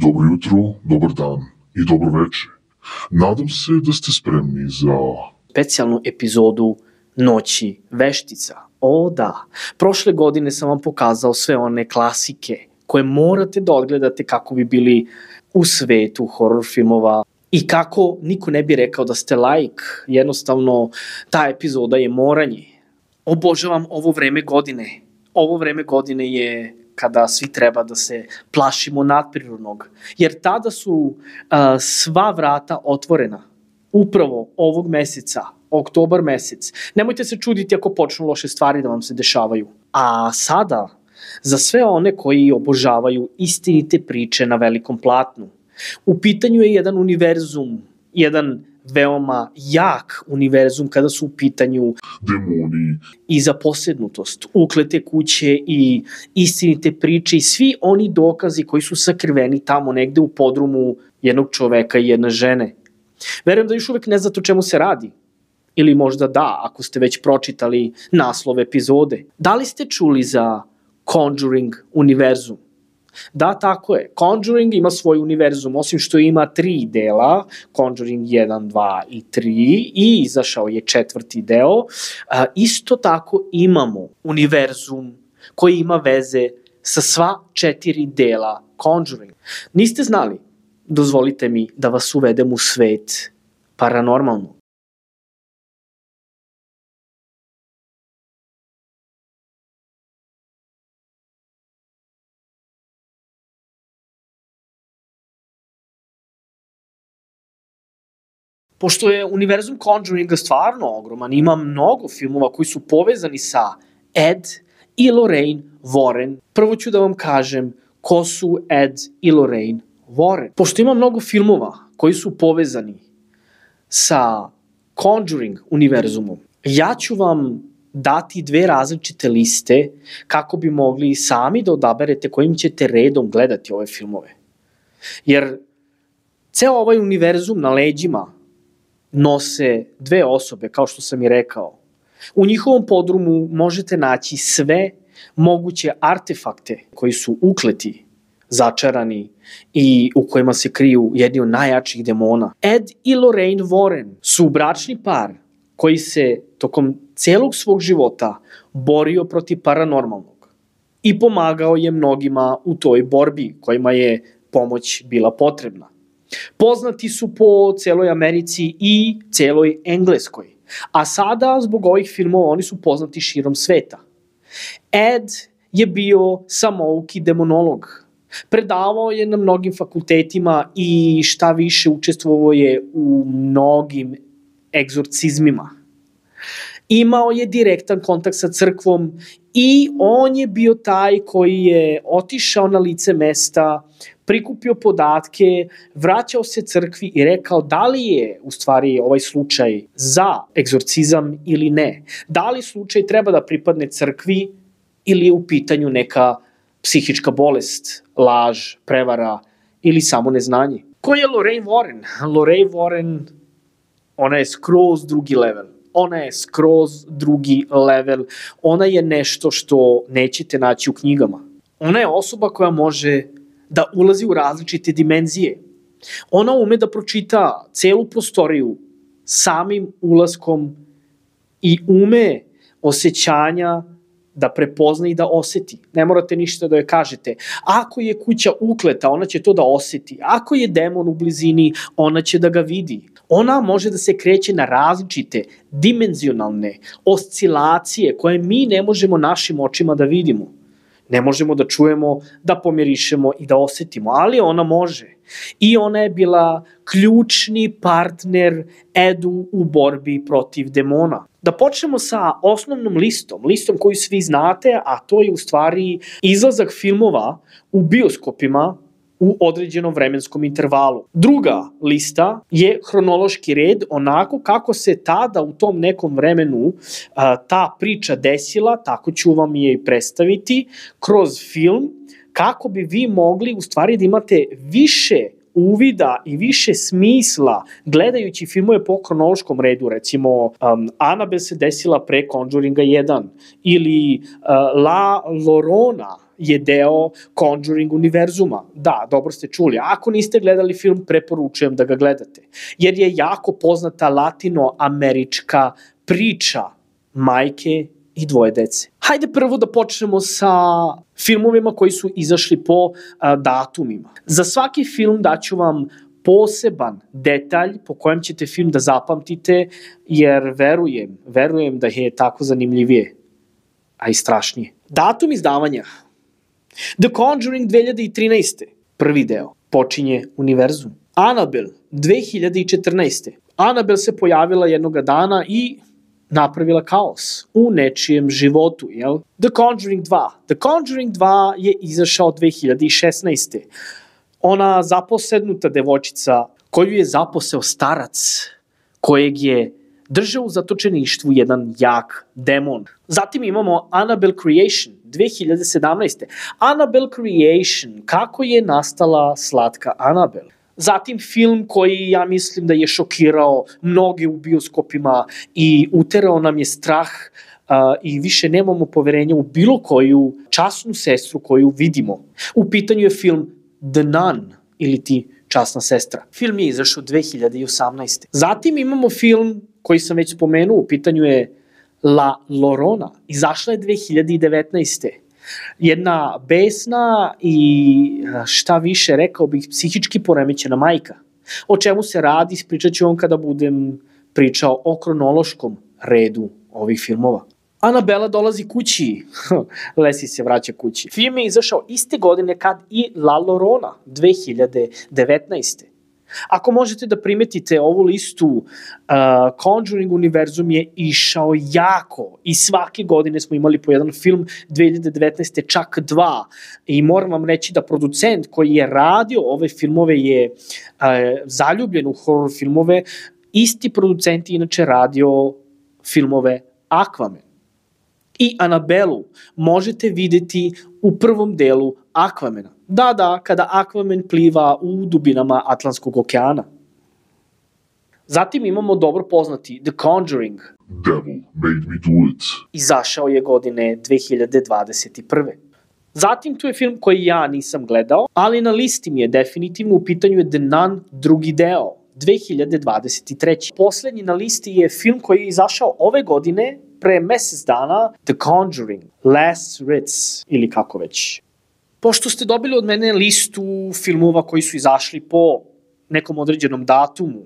Dobro jutro, dobar dan i dobro večer. Nadam se da ste spremni za specijalnu epizodu Noći veštica. O da, prošle godine sam vam pokazao sve one klasike koje morate da odgledate kako bi bili u svetu horror filmova i kako niko ne bi rekao da ste laik. Jednostavno, ta epizoda je moranje. Obožavam ovo vreme godine. Ovo vreme godine je kada svi treba da se plašimo nadprirodnog, jer tada su sva vrata otvorena. Upravo ovog meseca, oktobar mesec. Nemojte se čuditi ako počnu loše stvari da vam se dešavaju. A sada, za sve one koji obožavaju istinite priče na velikom platnu, u pitanju je jedan univerzum, jedan veoma jak univerzum kada su u pitanju demoni i zaposednutost, uklete kuće i istinite priče i svi oni dokazi koji su sakriveni tamo negde u podrumu jednog čoveka i jedne žene. Verujem da još uvek ne znate o čemu se radi. Ili možda da, ako ste već pročitali naslov epizode. Da li ste čuli za Conjuring univerzum? Da, tako je. Conjuring ima svoj univerzum, osim što ima 3 dela, Conjuring 1, 2 i 3, i izašao je 4. deo. Isto tako imamo univerzum koji ima veze sa sva 4 dela Conjuring. Niste znali? Dozvolite mi da vas uvedem u svet paranormalno. Pošto je univerzum Conjuringa stvarno ogroman, ima mnogo filmova koji su povezani sa Ed i Lorraine Warren. Prvo ću da vam kažem ko su Ed i Lorraine Warren. Pošto ima mnogo filmova koji su povezani sa Conjuring univerzumom, ja ću vam dati 2 različite liste kako bi mogli sami da odaberete kojim ćete redom gledati ove filmove. Jer ceo ovaj univerzum na leđima nose 2 osobe, kao što sam i rekao. U njihovom podrumu možete naći sve moguće artefakte koji su ukleti, začarani i u kojima se kriju jedni od najjačih demona. Ed i Lorraine Warren su bračni par koji se tokom celog svog života borio protiv paranormalnog i pomagao je mnogima u toj borbi kojima je pomoć bila potrebna. Poznati su po celoj Americi i celoj Engleskoj, a sada zbog ovih filmova oni su poznati širom sveta. Ed je bio samouki demonolog. Predavao je na mnogim fakultetima i šta više učestvovao je u mnogim egzorcizmima. Imao je direktan kontakt sa crkvom i on je bio taj koji je otišao na lice mesta, prikupio podatke, vraćao se crkvi i rekao da li je u stvari ovaj slučaj za egzorcizam ili ne. Da li slučaj treba da pripadne crkvi ili je u pitanju neka psihička bolest, laž, prevara ili samo neznanje. Ko je Lorraine Warren? Lorraine Warren, ona je skroz drugi level. Ona je skroz drugi level. Ona je nešto što nećete naći u knjigama. Ona je osoba koja može da ulazi u različite dimenzije. Ona ume da pročita celu prostoriju samim ulaskom i ume osjećanja da prepozna i da oseti. Ne morate ništa da joj kažete. Ako je kuća ukleta, ona će to da oseti. Ako je demon u blizini, ona će da ga vidi. Ona može da se kreće na različite dimenzionalne oscilacije koje mi ne možemo našim očima da vidimo. Ne možemo da čujemo, da pomirišemo i da osetimo, ali ona može. I ona je bila ključni partner Edu u borbi protiv demona. Da počnemo sa osnovnom listom koju svi znate, a to je u stvari izlazak filmova u bioskopima u određenom vremenskom intervalu. Druga lista je hronološki red, onako kako se tada u tom nekom vremenu ta priča desila, tako ću vam je i predstaviti kroz film, kako bi vi mogli u stvari da imate više uvida i više smisla gledajući filmove po hronološkom redu. Recimo, Annabelle se desila pre Conjuringa 1 ili La Llorona je deo Conjuring univerzuma. Da, dobro ste čuli. Ako niste gledali film, preporučujem da ga gledate. Jer je jako poznata latinoamerička priča majke i dvoje dece. Hajde prvo da počnemo sa filmovima koji su izašli po datumima. Za svaki film daću vam poseban detalj po kojem ćete film da zapamtite, jer verujem da je tako zanimljivije, a i strašnije. Datum izdavanja. The Conjuring 2013. Prvi deo. Počinje univerzum. Annabelle 2014. Annabelle se pojavila jednoga dana i napravila kaos u nečijem životu, jel? The Conjuring 2. The Conjuring 2 je izašao 2016. Ona zaposednuta devojčica koju je zaposeo starac, kojeg je držao u zatočeništvu jedan jak demon. Zatim imamo Annabelle Creation 2017. Annabelle Creation, kako je nastala slatka Annabelle. Zatim film koji ja mislim da je šokirao mnoge u bioskopima i uterao nam je strah i više nemamo poverenja u bilo koju časnu sestru koju vidimo. U pitanju je film The Nun ili ti časna sestra. Film je izašao 2018. Zatim imamo film koji sam već spomenuo, u pitanju je La Llorona. Izašla je 2019. Jedna besna i šta više rekao bih psihički poremećena majka. O čemu se radi, ispričat ću vam kada budem pričao o kronološkom redu ovih filmova. Annabella dolazi kući. Lesi se vraća kući. Film je izašao iste godine kad i La Llorona 2019. Ako možete da primetite ovu listu, Conjuring univerzum je išao jako i svake godine smo imali po jedan film, 2019. čak 2. I moram vam reći da producent koji je radio ove filmove je zaljubljen u horror filmove. Isti producent je inače radio filmove Aquaman. I Annabelu možete videti u prvom delu Aquamana. Da, kada Aquaman pliva u dubinama Atlantskog okeana. Zatim imamo dobro poznati The Conjuring. Devil made me do it. Izašao je godine 2021. Zatim tu je film koji ja nisam gledao, ali na listi mi je definitivno, u pitanju je The Nun drugi deo, 2023. Poslednji na listi je film koji je izašao ove godine, pre mesec dana, The Conjuring, Last Rites, ili kako već. Pošto ste dobili od mene listu filmova koji su izašli po nekom određenom datumu,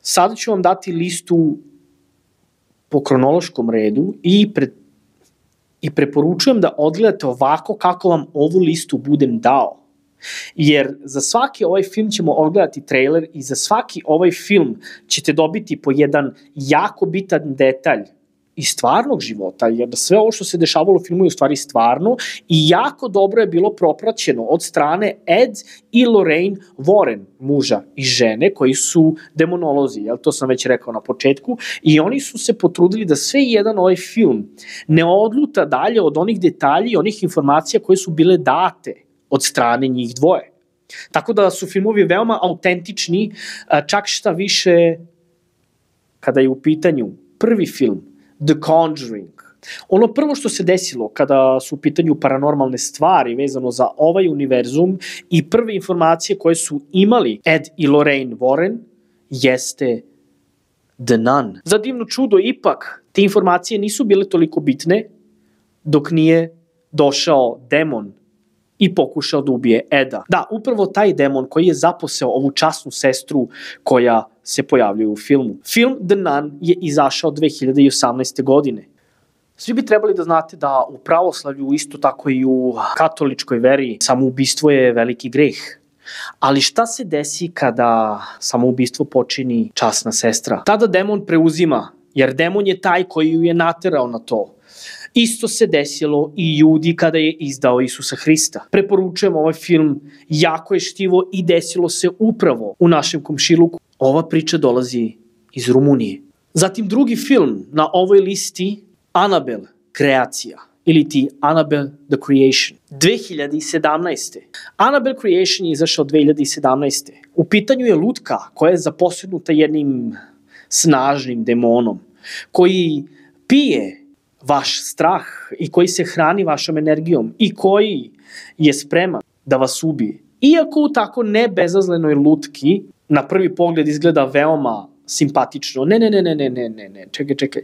sada ću vam dati listu po kronološkom redu i preporučujem da odgledate ovako kako vam ovu listu budem dao. Jer za svaki ovaj film ćemo odgledati trailer i za svaki ovaj film ćete dobiti po jedan jako bitan detalj iz stvarnog života, jer da sve ovo što se dešavalo u filmu je u stvari stvarno i jako dobro je bilo propraćeno od strane Ed i Lorraine Warren, muža i žene koji su demonolozi, jel? To sam već rekao na početku, i oni su se potrudili da sve jedan ovaj film ne odluta dalje od onih detalji i onih informacija koje su bile date od strane njih dvoje. Tako da su filmovi veoma autentični, čak šta više kada je u pitanju prvi film The Conjuring. Ono prvo što se desilo kada su u pitanju paranormalne stvari vezano za ovaj univerzum i prve informacije koje su imali Ed i Lorraine Warren jeste The Nun. Za divno čudo ipak te informacije nisu bile toliko bitne dok nije došao demon i pokušao da ubije Eda. Da, upravo taj demon koji je zaposeo ovu časnu sestru koja se pojavljuje u filmu. Film The Nun je izašao 2018. godine. Svi bi trebali da znate da u pravoslavlju, isto tako i u katoličkoj veri, samoubistvo je veliki greh. Ali šta se desi kada samoubistvo počini časna sestra? Tada demon preuzima, jer demon je taj koji ju je naterao na to. Isto se desilo i Judi kada je izdao Isusa Hrista. Preporučujem ovaj film, jako je štivo i desilo se upravo u našem komšiluku. Ova priča dolazi iz Rumunije. Zatim drugi film na ovoj listi, Annabelle, Kreacija, ili ti Annabelle the Creation, 2017. Annabelle Creation je izašao 2017. U pitanju je lutka koja je zaposjednuta jednim snažnim demonom koji pije vaš strah i koji se hrani vašom energijom i koji je spreman da vas ubije. Iako u tako nebezazlenoj lutki na prvi pogled izgleda veoma simpatično. Ne, čekaj.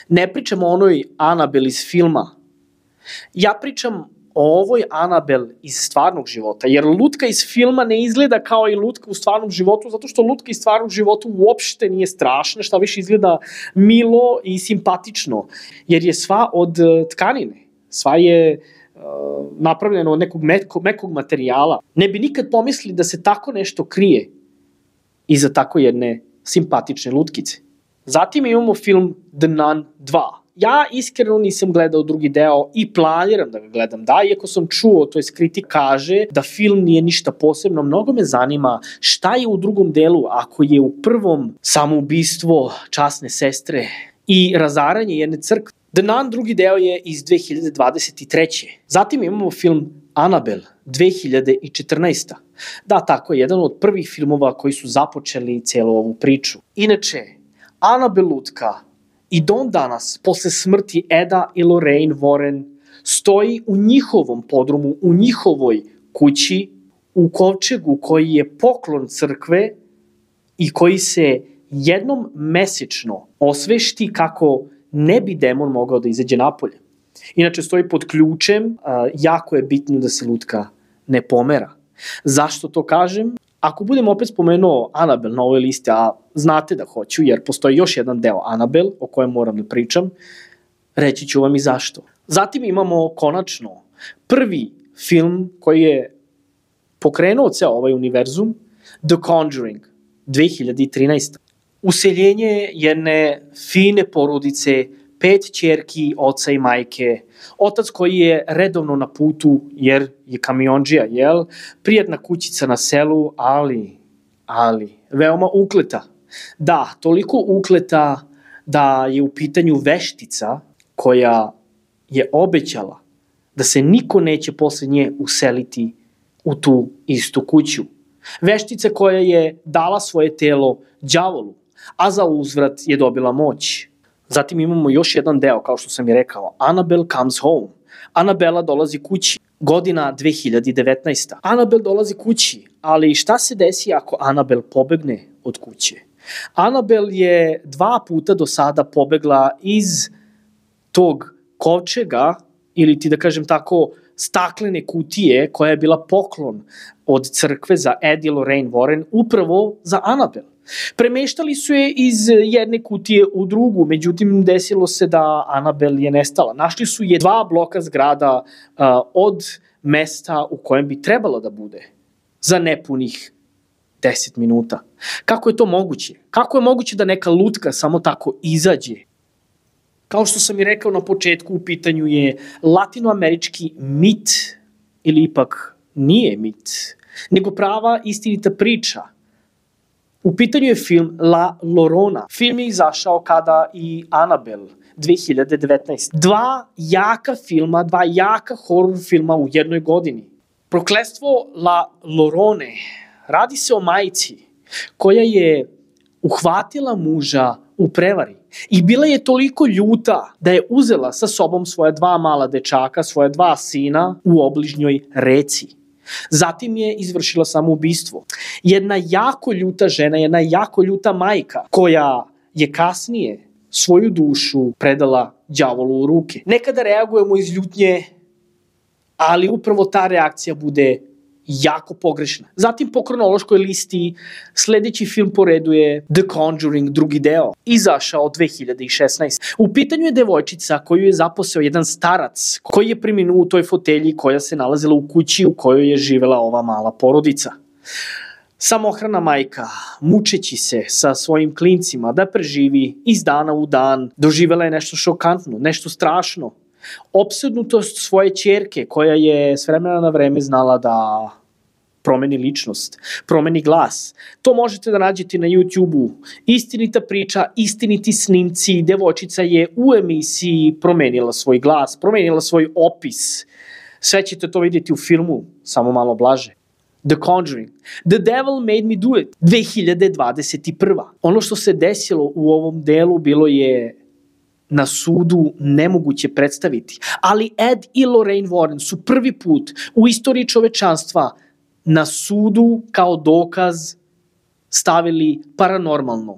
Ne pričam o onoj Annabelle iz filma. Ja pričam o ovoj Annabelle iz stvarnog života, jer lutka iz filma ne izgleda kao i lutka u stvarnom životu, zato što lutka iz stvarnog života uopšte nije strašna, šta više izgleda milo i simpatično, jer je sva od tkanine, sva je napravljena od nekog mekog materijala. Ne bi nikad pomislili da se tako nešto krije iza tako jedne simpatične lutkice. Zatim imamo film The Nun 2. Ja iskreno nisam gledao drugi deo i planiram da ga gledam, iako sam čuo, to je kritik kaže da film nije ništa posebno. Mnogo me zanima šta je u drugom delu ako je u prvom samoubistvo časne sestre i razaranje jedne crkve. The Nun drugi deo je iz 2023. Zatim imamo film Annabelle 2014. Tako je, jedan od prvih filmova koji su započeli cijelu ovu priču. Inače, Annabelle lutka i don danas, posle smrti Eda i Lorraine Warren, stoji u njihovom podrumu, u njihovoj kući, u kovčegu koji je poklon crkve i koji se jednom mesečno osvešti kako ne bi demon mogao da izađe napolje. Inače, stoji pod ključem, jako je bitno da se lutka ne pomera. Zašto to kažem? Ako budem opet spomenuo Annabelle na ovoj listi, a znate da hoću, jer postoji još jedan deo Annabelle o kojem moram da pričam, reći ću vam i zašto. Zatim imamo konačno prvi film koji je pokrenuo ceo ovaj univerzum, The Conjuring 2013. Useljenje jedne fine porodice, 5 ćerki, oca i majke, otac koji je redovno na putu jer je kamiondžija, prijatna kućica na selu, ali veoma ukleta. Da, toliko ukleta da je u pitanju veštica koja je obećala da se niko neće posle nje useliti u tu istu kuću. Veštica koja je dala svoje telo đavolu, a za uzvrat je dobila moć. Zatim imamo još jedan deo, kao što sam i rekao, Annabelle Comes Home. Annabella dolazi kući, godina 2019. Annabelle dolazi kući, ali šta se desi ako Annabelle pobegne od kuće? Annabelle je 2 puta do sada pobegla iz tog kovčega, ili ti da kažem tako, staklene kutije koja je bila poklon od crkve za Ed i Lorraine Warren, upravo za Annabelle. Premeštali su je iz jedne kutije u drugu, međutim desilo se da Annabelle je nestala. Našli su je 2 bloka zgrada od mesta u kojem bi trebalo da bude za nepunih 10 minuta. Kako je to moguće? Kako je moguće da neka lutka samo tako izađe? Kao što sam i rekao na početku, u pitanju je latinoamerički mit, ili ipak nije mit, nego prava istinita priča. U pitanju je film La Llorona. Film je izašao kada i Annabelle 2019. 2 jaka filma, 2 jaka horror filma u jednoj godini. Prokletstvo La Llorone radi se o majci koja je uhvatila muža u prevari i bila je toliko ljuta da je uzela sa sobom svoje 2 mala dečaka, svoje 2 sina u obližnjoj reci. Zatim je izvršila samoubistvo. Jedna jako ljuta žena, jedna jako ljuta majka koja je kasnije svoju dušu predala đavolu u ruke. Nekada reagujemo iz ljutnje, ali upravo ta reakcija bude jako pogrešna. Zatim po kronološkoj listi sledeći film po redu je The Conjuring drugi deo, izašao 2016. U pitanju je devojčica koju je zaposeo jedan starac koji je preminuo u toj fotelji koja se nalazila u kući u kojoj je živela ova mala porodica. Samohrana majka, mučeći se sa svojim klincima da preživi iz dana u dan, doživela je nešto šokantno, nešto strašno. Opsednutost svoje ćerke koja je s vremena na vreme znala da promeni ličnost, promeni glas. To možete da nađete na YouTube-u. Istinita priča, istiniti snimci, devojčica je u emisiji promenila svoj glas, promenila svoj opis. Sve ćete to vidjeti u filmu, samo malo blaže. The Conjuring. The Devil Made Me Do It. 2021. Ono što se desilo u ovom delu bilo je na sudu nemoguće predstaviti. Ali Ed i Lorraine Warren su prvi put u istoriji čovečanstva na sudu kao dokaz stavili paranormalno.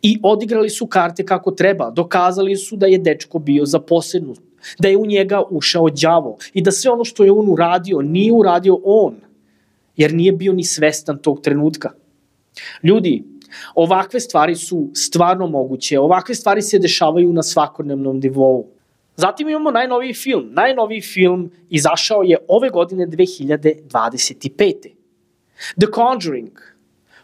I odigrali su karte kako treba. Dokazali su da je dečko bio zaposednut, da je u njega ušao đavo i da sve ono što je on uradio nije uradio on, jer nije bio ni svestan tog trenutka. Ljudi, ovakve stvari su stvarno moguće, ovakve stvari se dešavaju na svakodnevnom nivou. Zatim imamo najnoviji film. Najnoviji film izašao je ove godine 2025. The Conjuring,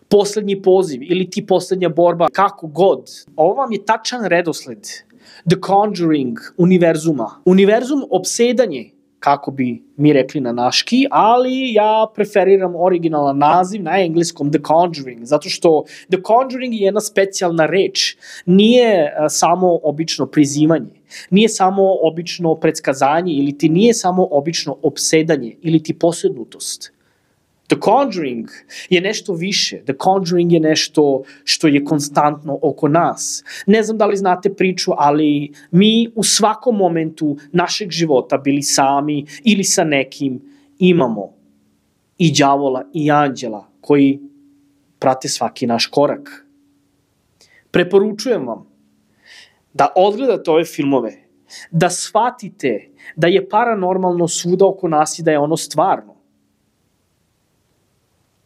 poslednji poziv ili ti poslednja borba, kako god. Ovo vam je tačan redosled The Conjuring univerzuma. Univerzum opsedanje, kako bi mi rekli na naški, ali ja preferiram originalan naziv na engleskom The Conjuring, zato što The Conjuring je jedna specijalna reč. Nije samo obično prizivanje, nije samo obično predskazanje ili ti nije samo obično opsedanje ili ti posednutost. The Conjuring je nešto više. The Conjuring je nešto što je konstantno oko nas. Ne znam da li znate priču, ali mi u svakom momentu našeg života, bili sami ili sa nekim, imamo i đavola i anđela koji prate svaki naš korak. Preporučujem vam da odgledate ove filmove, da shvatite da je paranormalno svuda oko nas i da je ono stvarno.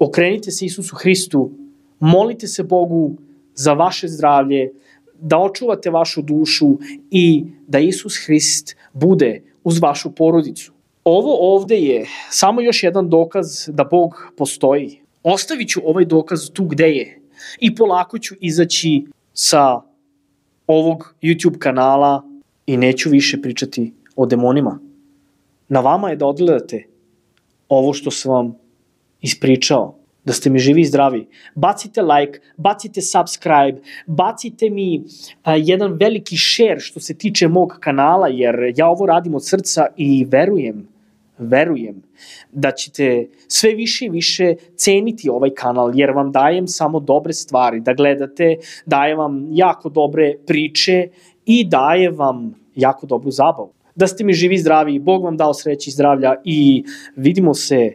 Okrenite se Isusu Hristu, molite se Bogu za vaše zdravlje, da očuvate vašu dušu i da Isus Hrist bude uz vašu porodicu. Ovo ovde je samo još jedan dokaz da Bog postoji. Ostavit ću ovaj dokaz tu gde je i polako ću izaći sa ovog YouTube kanala i neću više pričati o demonima. Na vama je da odgledate ovo što sam vam ispričao, da ste mi živi i zdravi. Bacite like, bacite subscribe, bacite mi jedan veliki share što se tiče mog kanala, jer ja ovo radim od srca i verujem da ćete sve više i više ceniti ovaj kanal, jer vam dajem samo dobre stvari da gledate, dajem vam jako dobre priče i dajem vam jako dobru zabavu. Da ste mi živi i zdravi, Bog vam dao sreće i zdravlja i vidimo se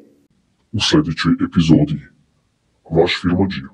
u sledećoj epizodi. Vaš Filmadžija.